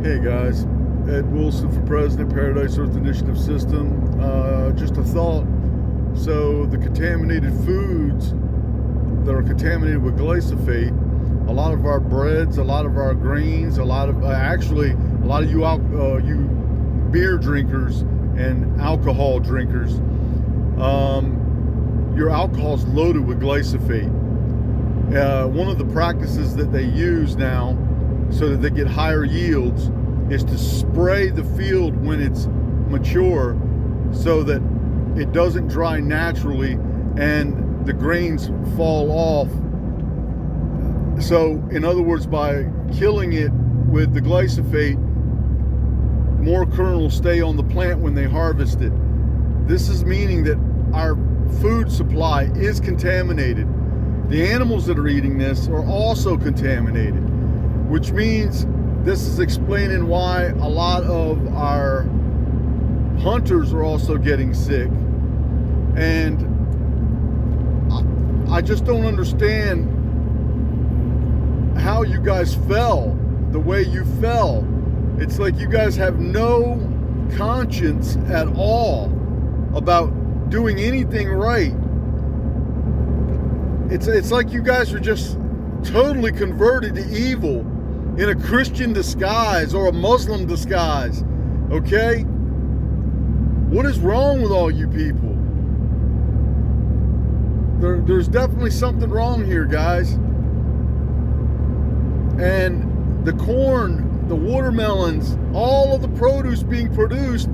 Hey guys, Ed Wilson for President, Paradise Earth Initiative System. Just a thought. So the contaminated foods that are contaminated with glyphosate, a lot of our breads, a lot of our grains, a lot of you beer drinkers and alcohol drinkers, your alcohol is loaded with glyphosate. One of the practices that they use now so that they get higher yields is to spray the field when it's mature so that it doesn't dry naturally and the grains fall off. So in other words, by killing it with the glyphosate, more kernels stay on the plant when they harvest it. This is meaning that our food supply is contaminated. The animals that are eating this are also contaminated, which means this is explaining why a lot of our hunters are also getting sick. And I just don't understand how you guys fell the way you fell. It's like you guys have no conscience at all about doing anything right. It's like you guys are just totally converted to evil in a Christian disguise or a Muslim disguise, okay? What is wrong with all you people? There's definitely something wrong here, guys. And the corn, the watermelons, all of the produce being produced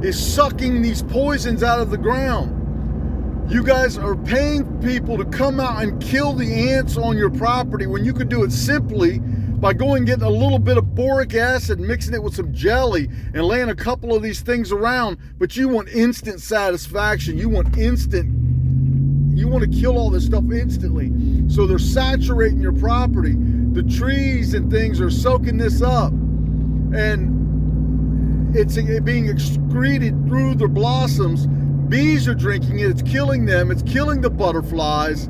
is sucking these poisons out of the ground. You guys are paying people to come out and kill the ants on your property when you could do it simply by going and getting a little bit of boric acid, mixing it with some jelly, and laying a couple of these things around. But you want instant satisfaction. You want to kill all this stuff instantly. So they're saturating your property. The trees and things are soaking this up. And it's being excreted through the blossoms. Bees are drinking it. It's killing them. It's killing the butterflies.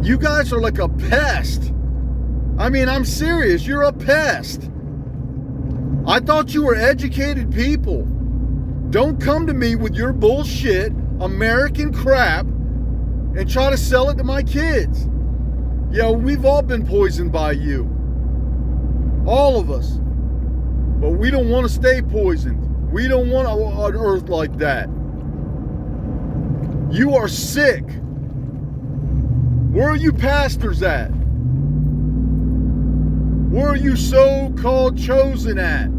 You guys are like a pest. I mean, I'm serious. You're a pest. I thought you were educated people. Don't come to me with your bullshit American crap and try to sell it to my kids. Yeah, we've all been poisoned by you. All of us. But we don't want to stay poisoned. We don't want an earth like that. You are sick. Where are you pastors at? Where are you so-called chosen at?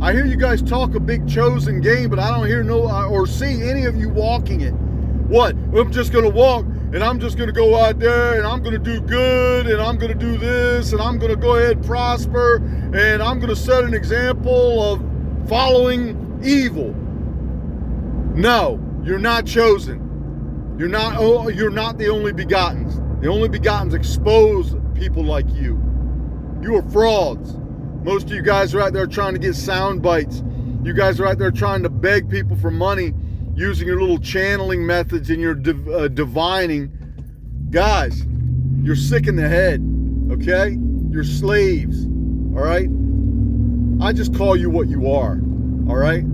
I hear you guys talk a big chosen game, but I don't hear or see any of you walking it. What? I'm just going to walk, and I'm just going to go out there, and I'm going to do good, and I'm going to do this, and I'm going to go ahead and prosper, and I'm going to set an example of following evil. No, you're not chosen. You're not the only begottens. The only begottens expose people like you. You are frauds. Most of you guys are out there trying to get sound bites. You guys are out there trying to beg people for money using your little channeling methods and your divining. Guys, you're sick in the head, okay? You're slaves, all right? I just call you what you are, all right?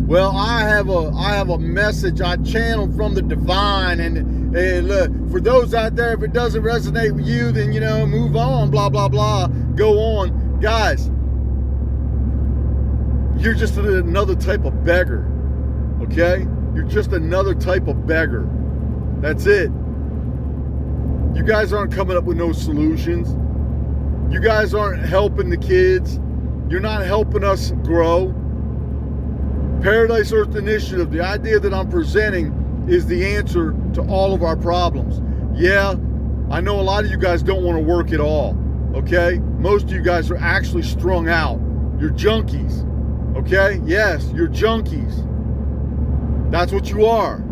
Well, I have a message I channeled from the divine, and look, for those out there, if it doesn't resonate with you, then move on, blah blah blah, go on. Guys, you're just another type of beggar, okay? You're just another type of beggar. That's it. You guys aren't coming up with no solutions. You guys aren't helping the kids. You're not helping us grow. Paradise Earth Initiative, the idea that I'm presenting is the answer to all of our problems. Yeah, I know a lot of you guys don't want to work at all, okay? Most of you guys are actually strung out. You're junkies, okay? Yes, you're junkies. That's what you are,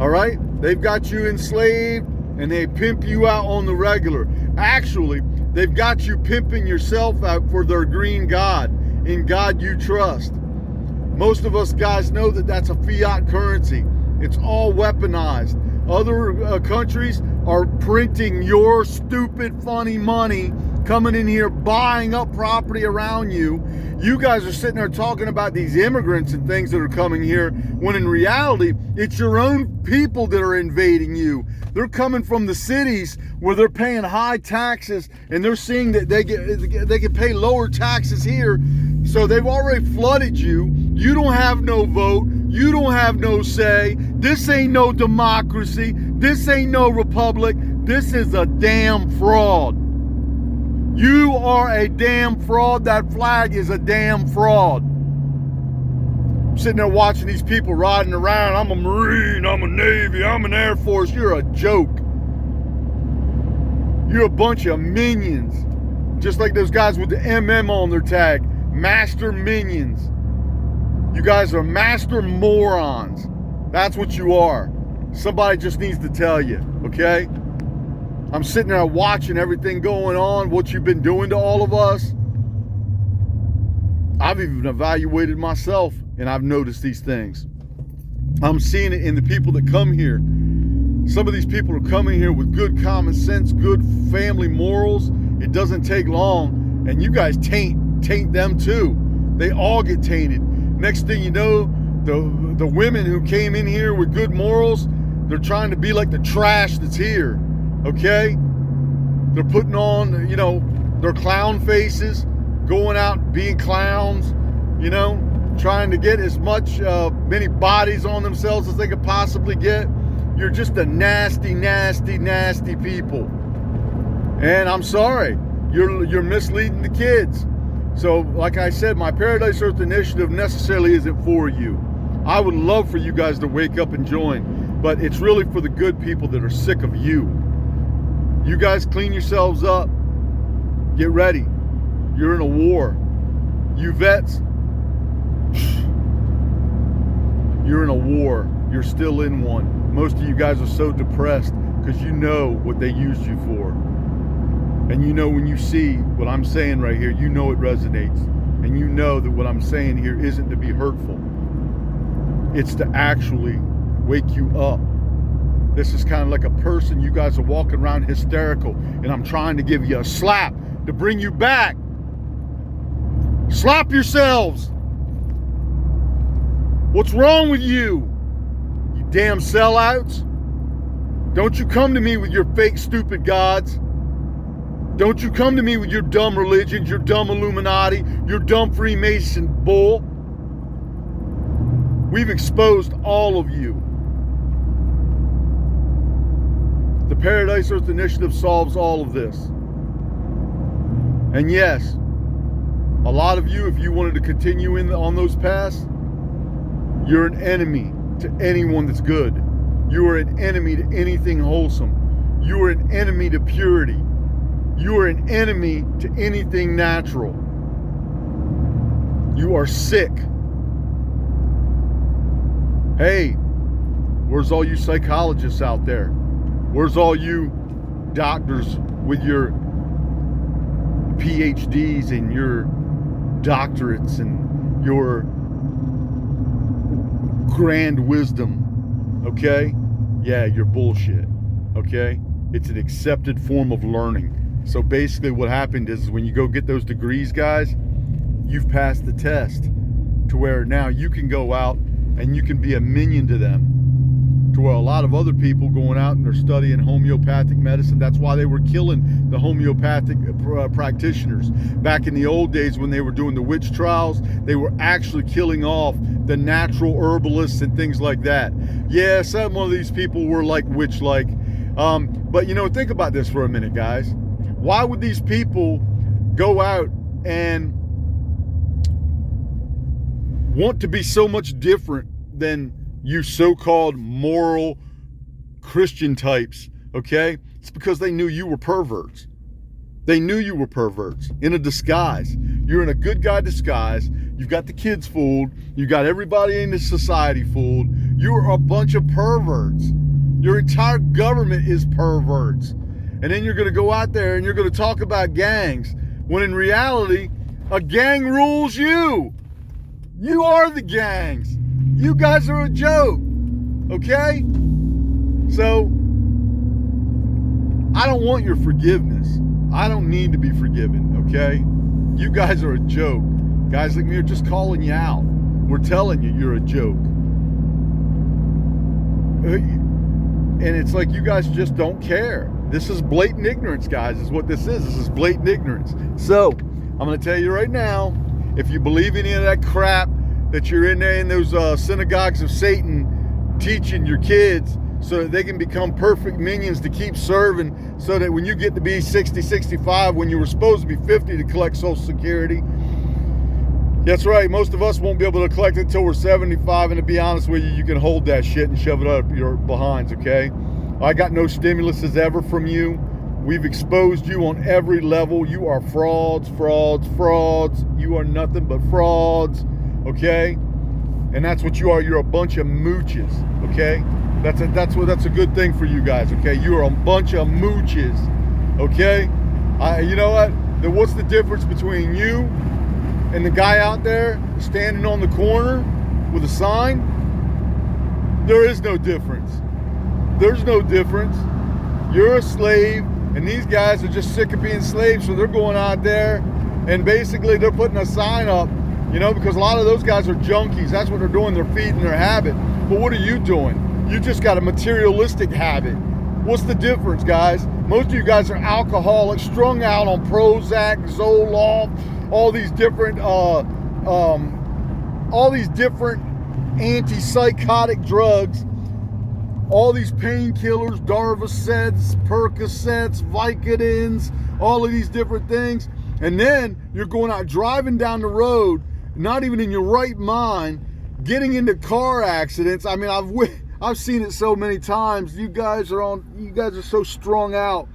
all right? They've got you enslaved and they pimp you out on the regular. Actually, they've got you pimping yourself out for their green God. In God you trust. Most of us guys know that that's a fiat currency. It's all weaponized. Other countries are printing your stupid, funny money coming in here, buying up property around you. You guys are sitting there talking about these immigrants and things that are coming here, when in reality, it's your own people that are invading you. They're coming from the cities where they're paying high taxes, and they're seeing that they can pay lower taxes here. So they've already flooded you. You don't have no vote. You don't have no say. This ain't no democracy. This ain't no republic. This is a damn fraud. You are a damn fraud. That flag is a damn fraud. I'm sitting there watching these people riding around. I'm a Marine, I'm a Navy, I'm an Air Force. You're a joke. You're a bunch of minions. Just like those guys with the MM on their tag. Master minions. You guys are master morons. That's what you are. Somebody just needs to tell you, okay? I'm sitting there watching everything going on, what you've been doing to all of us. I've even evaluated myself, and I've noticed these things. I'm seeing it in the people that come here. Some of these people are coming here with good common sense, good family morals. It doesn't take long, and you guys taint them too. They all get tainted. Next thing you know, the women who came in here with good morals, they're trying to be like the trash that's here. Okay? They're putting on, their clown faces, going out being clowns, trying to get as many bodies on themselves as they could possibly get. You're just a nasty, nasty, nasty people. And I'm sorry, you're misleading the kids. So, like I said, my Paradise Earth initiative necessarily isn't for you. I would love for you guys to wake up and join, but it's really for the good people that are sick of you. You guys clean yourselves up. Get ready. You're in a war. You vets, you're in a war. You're still in one. Most of you guys are so depressed because you know what they used you for. And when you see what I'm saying right here, you know it resonates. And you know that what I'm saying here isn't to be hurtful. It's to actually wake you up. This is kind of like a person, you guys are walking around hysterical, and I'm trying to give you a slap to bring you back. Slap yourselves. What's wrong with you? You damn sellouts. Don't you come to me with your fake stupid gods. Don't you come to me with your dumb religions, your dumb Illuminati, your dumb Freemason bull. We've exposed all of you. The Paradise Earth Initiative solves all of this. And yes, a lot of you, if you wanted to continue on those paths, you're an enemy to anyone that's good. You are an enemy to anything wholesome. You are an enemy to purity. You are an enemy to anything natural. You are sick. Hey, where's all you psychologists out there? Where's all you doctors with your PhDs and your doctorates and your grand wisdom? Okay? Yeah, you're bullshit. Okay? It's an accepted form of learning. So basically what happened is when you go get those degrees, guys, you've passed the test to where now you can go out and you can be a minion to them. To where a lot of other people going out and they're studying homeopathic medicine. That's why they were killing the homeopathic practitioners. Back in the old days when they were doing the witch trials, they were actually killing off the natural herbalists and things like that. Yeah, some of these people were like witch-like. But think about this for a minute, guys. Why would these people go out and want to be so much different than you so-called moral Christian types, okay? It's because they knew you were perverts. They knew you were perverts in a disguise. You're in a good guy disguise. You've got the kids fooled. You've got everybody in this society fooled. You're a bunch of perverts. Your entire government is perverts. And then you're going to go out there and you're going to talk about gangs, when in reality, a gang rules you. You are the gangs. You guys are a joke. Okay? So, I don't want your forgiveness. I don't need to be forgiven, okay? You guys are a joke. Guys like me are just calling you out. We're telling you you're a joke. And it's like you guys just don't care. This is blatant ignorance, guys, is what this is. This is blatant ignorance. So, I'm going to tell you right now, if you believe any of that crap that you're in there in those synagogues of Satan teaching your kids so that they can become perfect minions to keep serving, so that when you get to be 60, 65, when you were supposed to be 50 to collect Social Security, that's right, most of us won't be able to collect it until we're 75, and to be honest with you, you can hold that shit and shove it up your behinds, okay? I got no stimuluses ever from you. We've exposed you on every level. You are frauds, frauds, frauds. You are nothing but frauds, okay? And that's what you are. You're a bunch of mooches, okay? That's a good thing for you guys, okay? You are a bunch of mooches, okay? You know what? What's the difference between you and the guy out there standing on the corner with a sign? There is no difference. There's no difference. You're a slave, and these guys are just sick of being slaves, so they're going out there and basically they're putting a sign up, you know, because a lot of those guys are junkies. That's what they're doing. They're feeding their habit. But what are you doing? You just got a materialistic habit. What's the difference, guys? Most of you guys are alcoholics, strung out on Prozac, Zoloft, all these different antipsychotic drugs, all these painkillers, Darvocets, Percocets, Vicodins, all of these different things. And then you're going out driving down the road, not even in your right mind, getting into car accidents. I mean, I've seen it so many times. You guys are so strung out,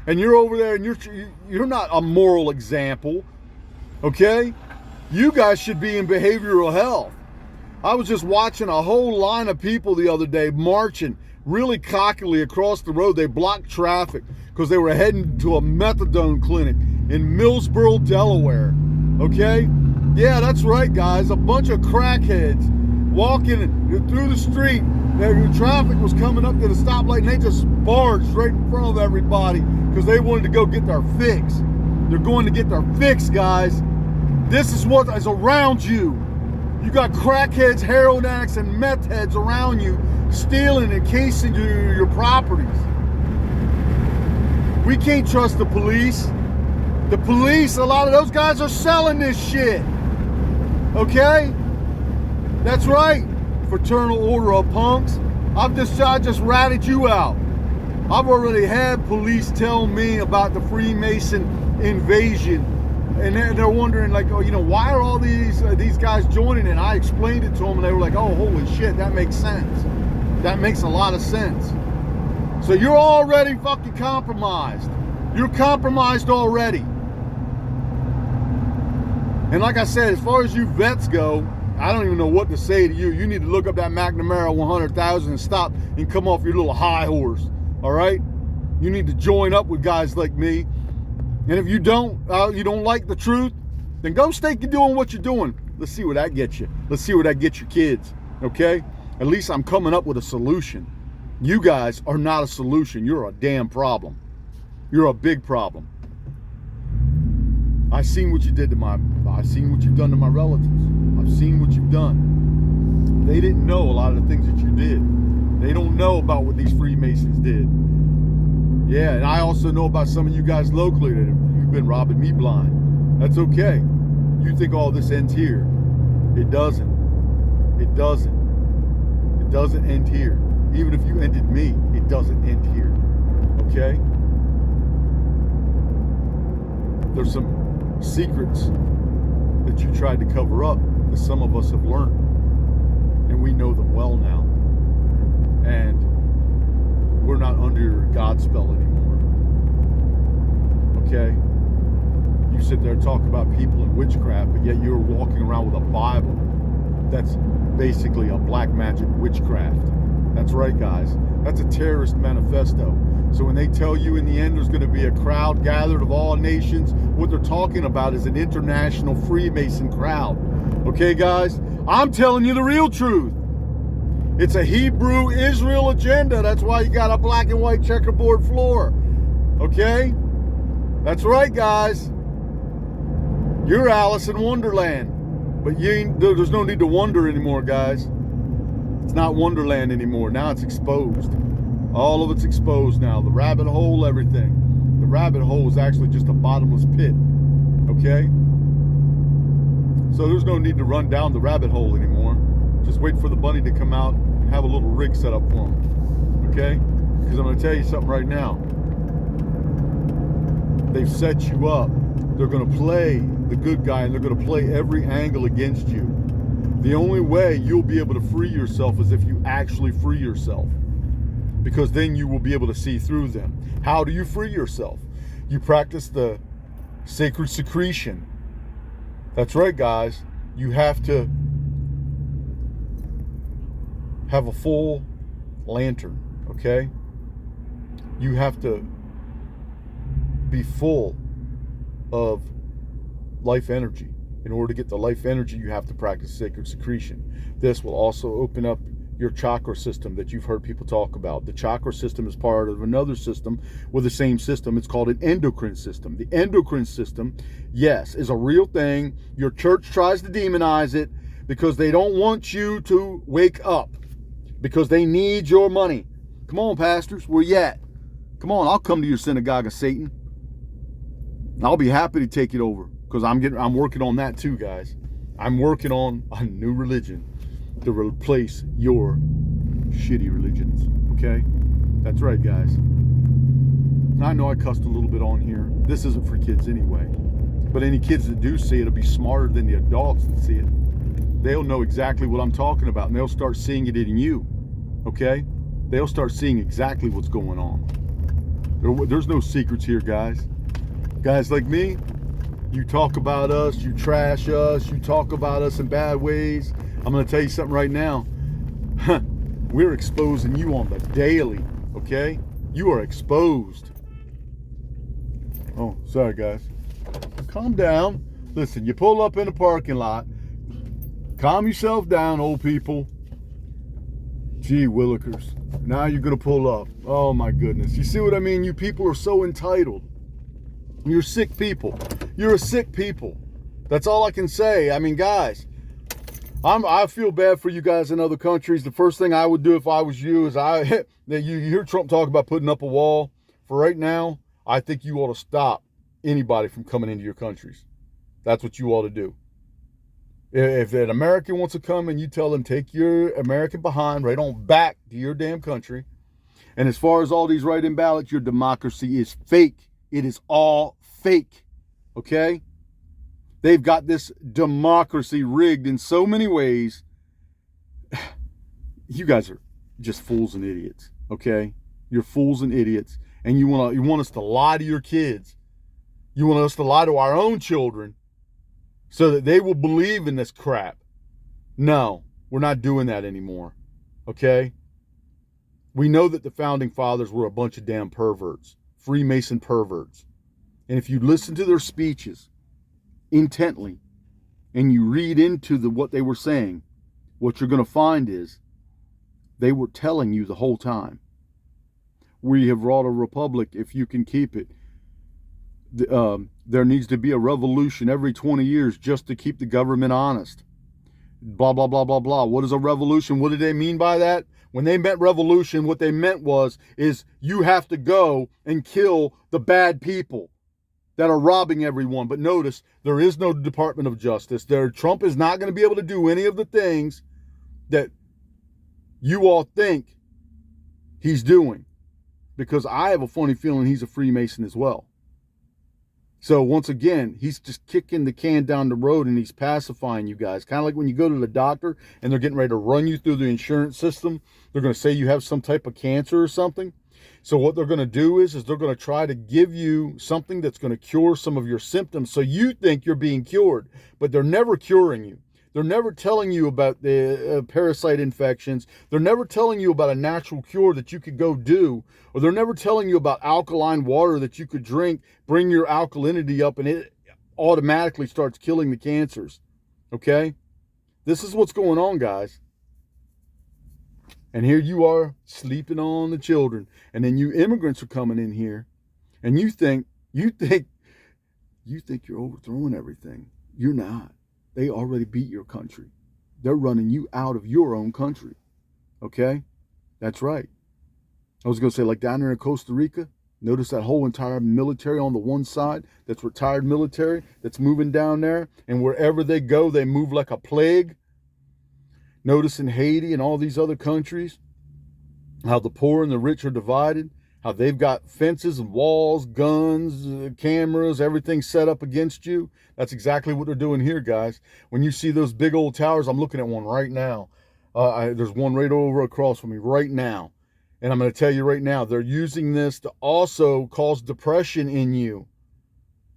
and you're over there, and you're not a moral example, okay? You guys should be in behavioral health. I was just watching a whole line of people the other day marching really cockily across the road. They blocked traffic because they were heading to a methadone clinic in Millsboro, Delaware, okay? Yeah, that's right, guys. A bunch of crackheads walking through the street. The traffic was coming up to the stoplight, and they just barged right in front of everybody because they wanted to go get their fix. They're going to get their fix, guys. This is what is around you. You got crackheads, heroin addicts, and meth heads around you, stealing and casing your properties. We can't trust the police. The police, a lot of those guys are selling this shit. Okay? That's right. Fraternal order of punks. I just ratted you out. I've already had police tell me about the Freemason invasion, and they're wondering, like, oh, you know, why are all these guys joining? And I explained it to them, and they were like, oh, holy shit, that makes sense. That makes a lot of sense. So you're already fucking compromised. You're compromised already. And like I said, as far as you vets go, I don't even know what to say to you. You need to look up that McNamara 100,000 and stop and come off your little high horse, all right? You need to join up with guys like me. And if you don't like the truth, then go stay doing what you're doing. Let's see where that gets you. Let's see where that gets your kids, okay? At least I'm coming up with a solution. You guys are not a solution. You're a damn problem. You're a big problem. I've seen what you've done to my relatives. I've seen what you've done. They didn't know a lot of the things that you did. They don't know about what these Freemasons did. Yeah, and I also know about some of you guys locally that you've been robbing me blind. That's okay. You think all this ends here. It doesn't. It doesn't. It doesn't end here. Even if you ended me, it doesn't end here. Okay? There's some secrets that you tried to cover up that some of us have learned, and we know them well now, and we're not under God's spell anymore. Okay? You sit there and talk about people and witchcraft, but yet you're walking around with a Bible that's basically a black magic witchcraft. That's right, guys. That's a terrorist manifesto. So when they tell you in the end there's going to be a crowd gathered of all nations, what they're talking about is an international Freemason crowd. Okay, guys? I'm telling you the real truth. It's a Hebrew Israel agenda. That's why you got a black and white checkerboard floor. Okay? That's right, guys. You're Alice in Wonderland. But there's no need to wonder anymore, guys. It's not Wonderland anymore. Now it's exposed. All of it's exposed now. The rabbit hole, everything. The rabbit hole is actually just a bottomless pit. Okay? So there's no need to run down the rabbit hole anymore. Just wait for the bunny to come out and have a little rig set up for him. Okay? Because I'm going to tell you something right now. They've set you up. They're going to play the good guy, and they're going to play every angle against you. The only way you'll be able to free yourself is if you actually free yourself, because then you will be able to see through them. How do you free yourself? You practice the sacred secretion. That's right, guys. You have to have a full lantern, okay? You have to be full of life energy. In order to get the life energy, you have to practice sacred secretion. This will also open up your chakra system that you've heard people talk about. The chakra system is part of another system with the same system. It's called an endocrine system. The endocrine system, yes, is a real thing. Your church tries to demonize it because they don't want you to wake up, because they need your money. Come on, pastors, where you at? Come on, I'll come to your synagogue of Satan. I'll be happy to take it over, because I'm working on that too, guys. I'm working on a new religion to replace your shitty religions. Okay? That's right, guys. I know I cussed a little bit on here. This isn't for kids anyway. But any kids that do see it will be smarter than the adults that see it. They'll know exactly what I'm talking about, and they'll start seeing it in you. Okay? They'll start seeing exactly what's going on. There's no secrets here, guys. Guys like me, you talk about us, you trash us, you talk about us in bad ways. I'm going to tell you something right now. We're exposing you on the daily, okay? You are exposed. Oh, sorry, guys. Calm down. Listen, you pull up in a parking lot. Calm yourself down, old people. Gee willikers. Now you're going to pull up. Oh, my goodness. You see what I mean? You people are so entitled. You're sick people. You're a sick people. That's all I can say. I mean, guys, I feel bad for you guys in other countries. The first thing I would do if I was you is you hear Trump talk about putting up a wall. For right now, I think you ought to stop anybody from coming into your countries. That's what you ought to do. If an American wants to come and you tell them, take your American behind right on back to your damn country. And as far as all these write-in ballots, your democracy is fake. It is all fake, okay? They've got this democracy rigged in so many ways. You guys are just fools and idiots, okay? You're fools and idiots, and you want us to lie to your kids. You want us to lie to our own children so that they will believe in this crap. No, we're not doing that anymore, okay? We know that the founding fathers were a bunch of damn perverts. Freemason perverts. And if you listen to their speeches intently and you read into what they were saying, what you're going to find is they were telling you the whole time, we have wrought a republic if you can keep it. There needs to be a revolution every 20 years just to keep the government honest. Blah, blah, blah, blah, blah. What is a revolution? What did they mean by that? When they meant revolution, what they meant is you have to go and kill the bad people that are robbing everyone. But notice, there is no Department of Justice. Trump is not going to be able to do any of the things that you all think he's doing, because I have a funny feeling he's a Freemason as well. So once again, he's just kicking the can down the road and he's pacifying you guys. Kind of like when you go to the doctor and they're getting ready to run you through the insurance system. They're going to say you have some type of cancer or something. So what they're going to do is they're going to try to give you something that's going to cure some of your symptoms so you think you're being cured. But they're never curing you. They're never telling you about the parasite infections. They're never telling you about a natural cure that you could go do. Or they're never telling you about alkaline water that you could drink, bring your alkalinity up, and it automatically starts killing the cancers. Okay? This is what's going on, guys. And here you are sleeping on the children. And then you immigrants are coming in here. And you think You think you're overthrowing everything. You're not. They already beat your country. They're running you out of your own country. Okay? That's right. I was going to say, like down there in Costa Rica, notice that whole entire military on the one side, that's retired military, that's moving down there, and wherever they go, they move like a plague. Notice in Haiti and all these other countries, how the poor and the rich are divided, how they've got fences and walls, guns, cameras, everything set up against you. That's exactly what they're doing here, guys. When you see those big old towers, I'm looking at one right now. There's one right over across from me right now. And I'm going to tell you right now, they're using this to also cause depression in you.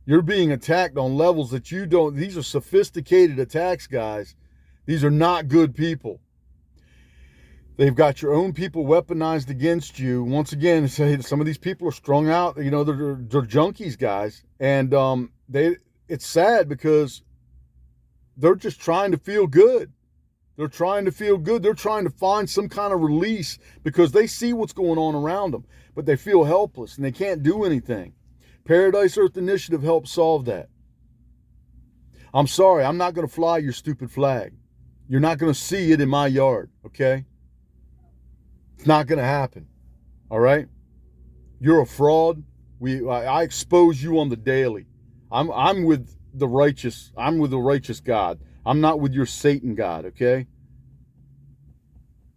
You're being attacked on levels that you don't. These are sophisticated attacks, guys. These are not good people. They've got your own people weaponized against you. Once again, some of these people are strung out. You know, they're junkies, guys. And it's sad because they're just trying to feel good. They're trying to feel good. They're trying to find some kind of release because they see what's going on around them, but they feel helpless and they can't do anything. Paradise Earth Initiative helps solve that. I'm sorry, I'm not going to fly your stupid flag. You're not going to see it in my yard, okay? It's not going to happen, all right? You're a fraud. I expose you on the daily. I'm with the righteous. I'm with the righteous God. I'm not with your Satan God, okay?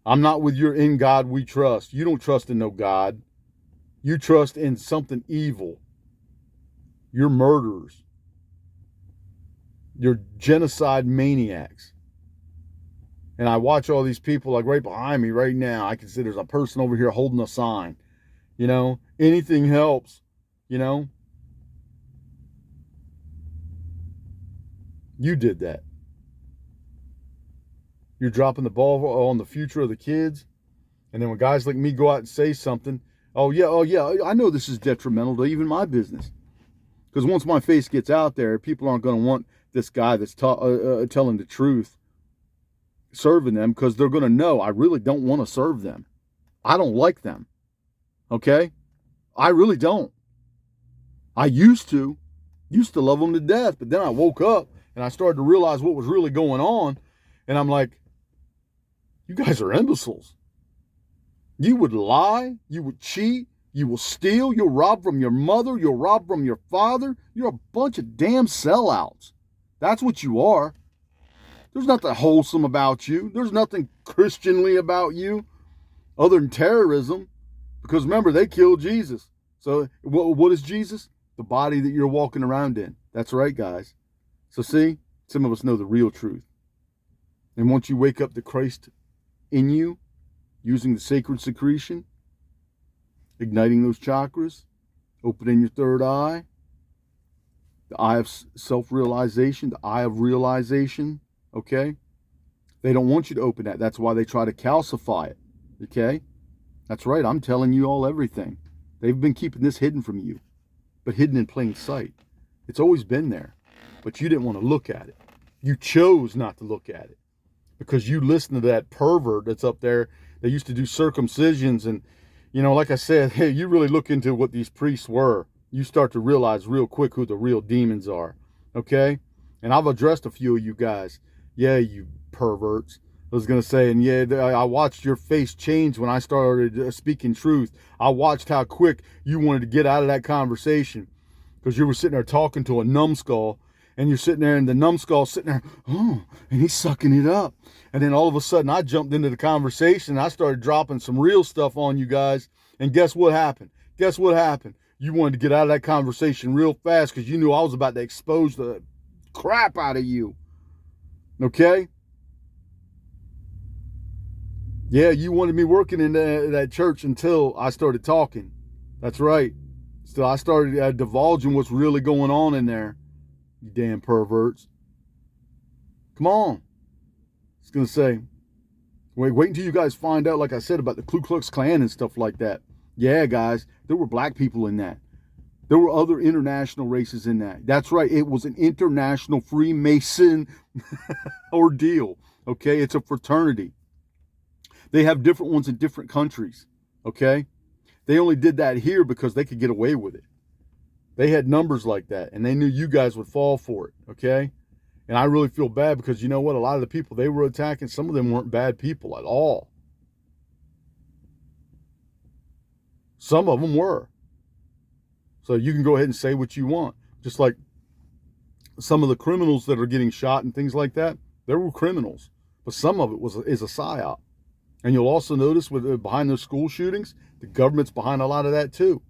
I'm not with your in God we trust. You don't trust in no God. You trust in something evil. You're murderers. You're genocide maniacs. And I watch all these people like right behind me right now. I can see there's a person over here holding a sign. You know, anything helps, you know. You did that. You're dropping the ball on the future of the kids. And then when guys like me go out and say something, oh yeah, I know this is detrimental to even my business. Because once my face gets out there, people aren't going to want this guy that's telling the truth serving them, because they're going to know I really don't want to serve them. I don't like them. Okay? I really don't. I used to love them to death, but then I woke up and I started to realize what was really going on. And I'm like, you guys are imbeciles. You would lie. You would cheat. You will steal. You'll rob from your mother. You'll rob from your father. You're a bunch of damn sellouts. That's what you are. There's nothing wholesome about you. There's nothing Christianly about you other than terrorism. Because remember, they killed Jesus. So what is Jesus? The body that you're walking around in. That's right, guys. So see, some of us know the real truth. And once you wake up to Christ in you, using the sacred secretion, igniting those chakras, opening your third eye, the eye of self-realization, the eye of realization, okay? They don't want you to open that. That's why they try to calcify it, okay? That's right, I'm telling you all everything. They've been keeping this hidden from you, but hidden in plain sight. It's always been there, but you didn't want to look at it. You chose not to look at it because you listened to that pervert that's up there that used to do circumcisions. And, you know, like I said, hey, you really look into what these priests were. You start to realize real quick who the real demons are, okay? And I've addressed a few of you guys. Yeah, you perverts. I was going to say, and yeah, I watched your face change when I started speaking truth. I watched how quick you wanted to get out of that conversation because you were sitting there talking to a numbskull, and you're sitting there, and the numbskull's sitting there, oh, and he's sucking it up. And then all of a sudden, I jumped into the conversation, and I started dropping some real stuff on you guys, and guess what happened? Guess what happened? You wanted to get out of that conversation real fast because you knew I was about to expose the crap out of you. Okay? Yeah, you wanted me working in that church until I started talking. That's right. So I started divulging what's really going on in there. You damn perverts. Come on. I was going to say, wait until you guys find out, like I said, about the Ku Klux Klan and stuff like that. Yeah, guys, there were black people in that. There were other international races in that. That's right. It was an international Freemason ordeal. Okay? It's a fraternity. They have different ones in different countries. Okay? They only did that here because they could get away with it. They had numbers like that, and they knew you guys would fall for it, okay? And I really feel bad because you know what? A lot of the people they were attacking, some of them weren't bad people at all. Some of them were. So you can go ahead and say what you want. Just like some of the criminals that are getting shot and things like that, they were criminals. But some of it is a psyop. And you'll also notice with behind those school shootings, the government's behind a lot of that too.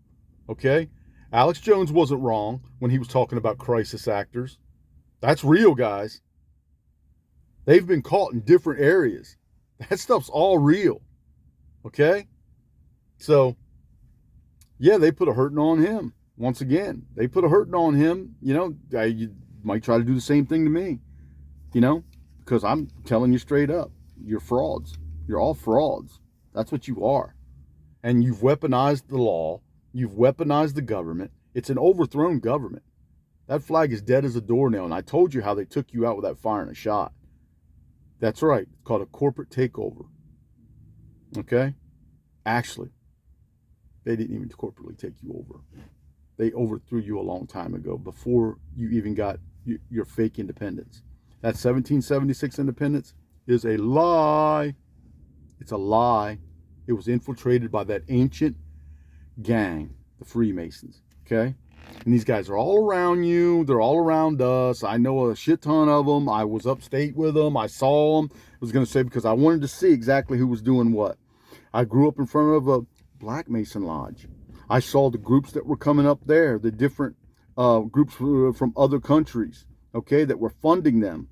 Okay? Alex Jones wasn't wrong when he was talking about crisis actors. That's real, guys. They've been caught in different areas. That stuff's all real. Okay? So, yeah, they put a hurting on him. Once again, they put a hurting on him. You know, you might try to do the same thing to me. You know, because I'm telling you straight up, you're frauds. You're all frauds. That's what you are. And you've weaponized the law. You've weaponized the government. It's an overthrown government. That flag is dead as a doornail. And I told you how they took you out without firing a shot. That's right. It's called a corporate takeover. Okay? Actually, they didn't even corporately take you over. They overthrew you a long time ago before you even got your fake independence. That 1776 independence is a lie. It's a lie. It was infiltrated by that ancient gang, the Freemasons, okay? And these guys are all around you. They're all around us. I know a shit ton of them. I was upstate with them. I saw them. I was going to say because I wanted to see exactly who was doing what. I grew up in front of a Black Mason Lodge. I saw the groups that were coming up there, the different groups from other countries, okay, that were funding them,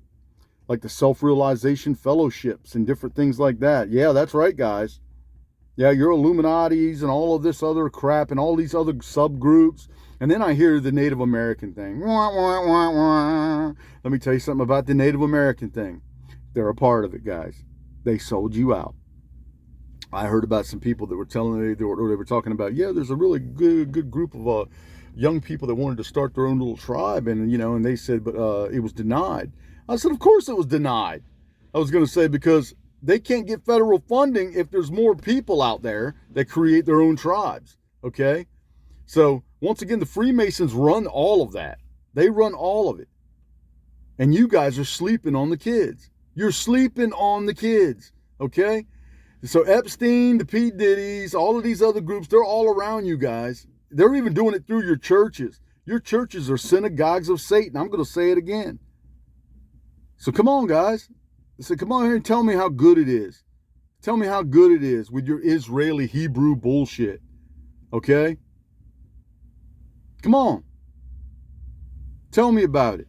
like the self-realization fellowships and different things like that. Yeah, that's right, guys. Yeah, your Illuminatis and all of this other crap and all these other subgroups. And then I hear the Native American thing. Wah, wah, wah, wah. Let me tell you something about the Native American thing. They're a part of it, guys. They sold you out. I heard about some people that were telling me, they were talking about, yeah, there's a really good group of young people that wanted to start their own little tribe. And, you know, and they said, but it was denied. I said, of course it was denied. I was going to say, because they can't get federal funding if there's more people out there that create their own tribes. Okay? So, once again, the Freemasons run all of that. They run all of it. And you guys are sleeping on the kids. You're sleeping on the kids. Okay? So Epstein, the P. Diddy's, all of these other groups, they're all around you guys. They're even doing it through your churches. Your churches are synagogues of Satan. I'm going to say it again. So come on, guys. So come on here and tell me how good it is. Tell me how good it is with your Israeli Hebrew bullshit. Okay? Come on. Tell me about it.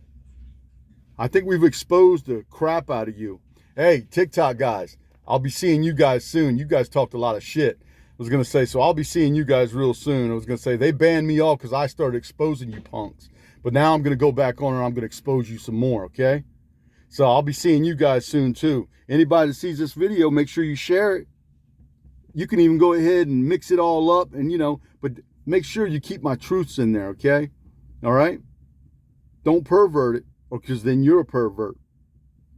I think we've exposed the crap out of you. Hey, TikTok guys, I'll be seeing you guys soon. You guys talked a lot of shit. I was going to say, so I'll be seeing you guys real soon. I was going to say, they banned me off because I started exposing you punks. But now I'm going to go back on and I'm going to expose you some more, okay? So I'll be seeing you guys soon too. Anybody that sees this video, make sure you share it. You can even go ahead and mix it all up and, you know, but make sure you keep my truths in there, okay? All right? Don't pervert it, or because then you're a pervert,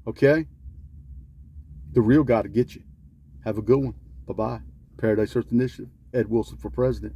okay? The real got to get you. Have a good one. Bye-bye. Paradise Earth Initiative. Ed Wilson for president.